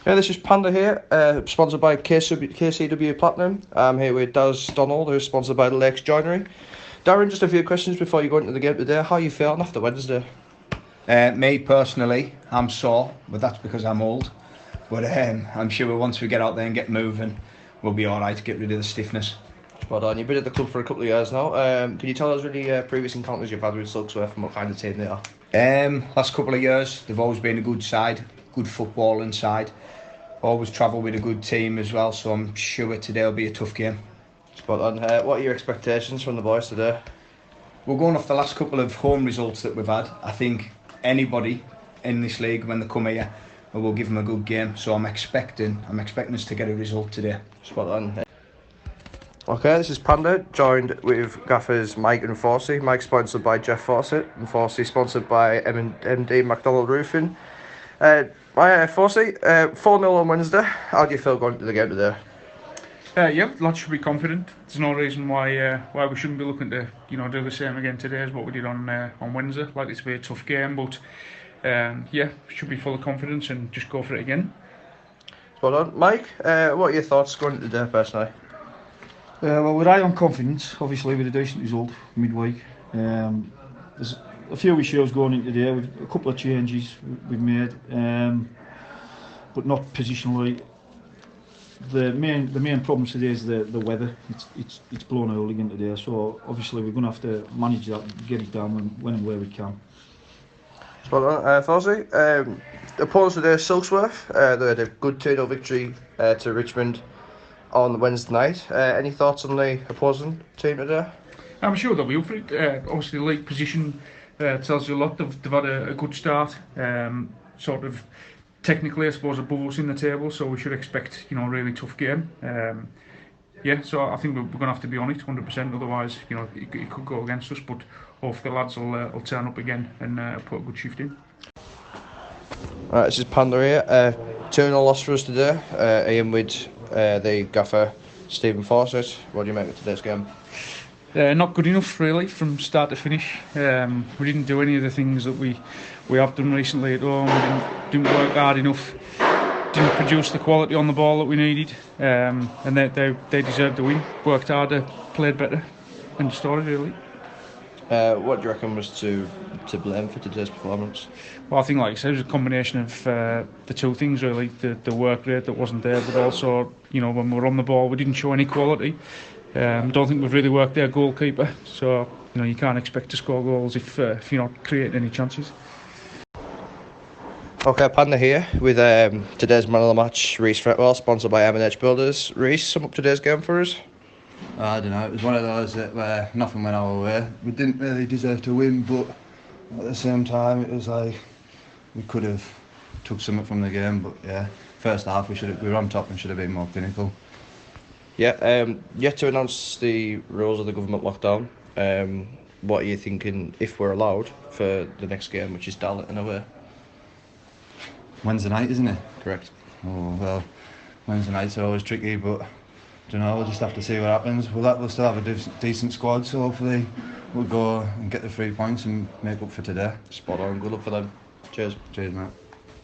Hey, this is Panda here, sponsored by KCW Platinum. I'm here with Darren Donald, who's sponsored by the Lakes Joinery. Darren, just a few questions before you go into the game today. How are you feeling after Wednesday? Me personally, I'm sore, but that's because I'm old. But I'm sure once we get out there and get moving, we'll be alright to get rid of the stiffness. Spot on. You've been at the club for a couple of years now. Can you tell us any previous encounters you've had with Silksworth and what kind of team they are? Last couple of years, they've always been a good side, good footballing side. Always travel with a good team as well, so I'm sure today will be a tough game. Spot on. What are your expectations from the boys today? We're going off the last couple of home results that we've had. I think anybody in this league, when they come here, we'll give them a good game. So I'm expecting us to get a result today. Spot on. Okay, this is Panda, joined with gaffers Mike and Fawcett. Mike sponsored by Jeff Fawcett and Fawcett sponsored by MD McDonald Roofing. Fawcett, 4-0 on Wednesday. How do you feel going into the game today? Yeah, lads should be confident. There's no reason why we shouldn't be looking to do the same again today as what we did on Wednesday. Likely to be a tough game, but yeah, should be full of confidence and just go for it again. Spot on. Mike, what are your thoughts going into today personally? Well, we're high on confidence, obviously, with a decent result midweek. There's a few issues going into today. With a couple of changes we've made, but not positionally. The main problem today is the weather. It's blown early again today, so obviously we're going to have to manage that, get it down when and where we can. Spot on. Fawcett, opponents today, Silksworth. They had a good 2-0 victory to Richmond on Wednesday night. Any thoughts on the opposing team today? I'm sure they'll be up for it. Obviously, the league position tells you a lot. They've had a good start. Sort of technically, I suppose, above us in the table, so we should expect a really tough game. Yeah, so I think we're going to have to be on it 100%. Otherwise, it could go against us. But hopefully, the lads will turn up again and put a good shift in. Alright, this is Panda here. 2-0 loss for us today. Ian with the gaffer Stephen Fawcett. What do you make of today's game? Not good enough, really, from start to finish. We didn't do any of the things that we have done recently at home. We didn't work hard enough. Didn't produce the quality on the ball that we needed. And they deserved the win. Worked harder, played better. End of story, really. What do you reckon was to blame for today's performance? Well, I think, like I said, it was a combination of the two things, really. The work rate that wasn't there, but also, when we were on the ball, we didn't show any quality. Don't think we've really worked their goalkeeper, so you can't expect to score goals if you're not creating any chances. Okay, Panda here with today's man of the match, Reece Fretwell, sponsored by M&H Builders. Reece, sum up today's game for us. I don't know, it was one of those where nothing went our way. We didn't really deserve to win, but at the same time it was like we could have took something from the game. But yeah, first half we were on top and should have been more clinical. Yeah, yet to announce the rules of the government lockdown. What are you thinking if we're allowed for the next game, which is Darlington away? Wednesday night, isn't it? Correct. Oh well, Wednesday nights are always tricky, but I don't know, we'll just have to see what happens. We'll still have a decent squad, so hopefully we'll go and get the 3 points and make up for today. Spot on, good luck for them. Cheers. Cheers, mate.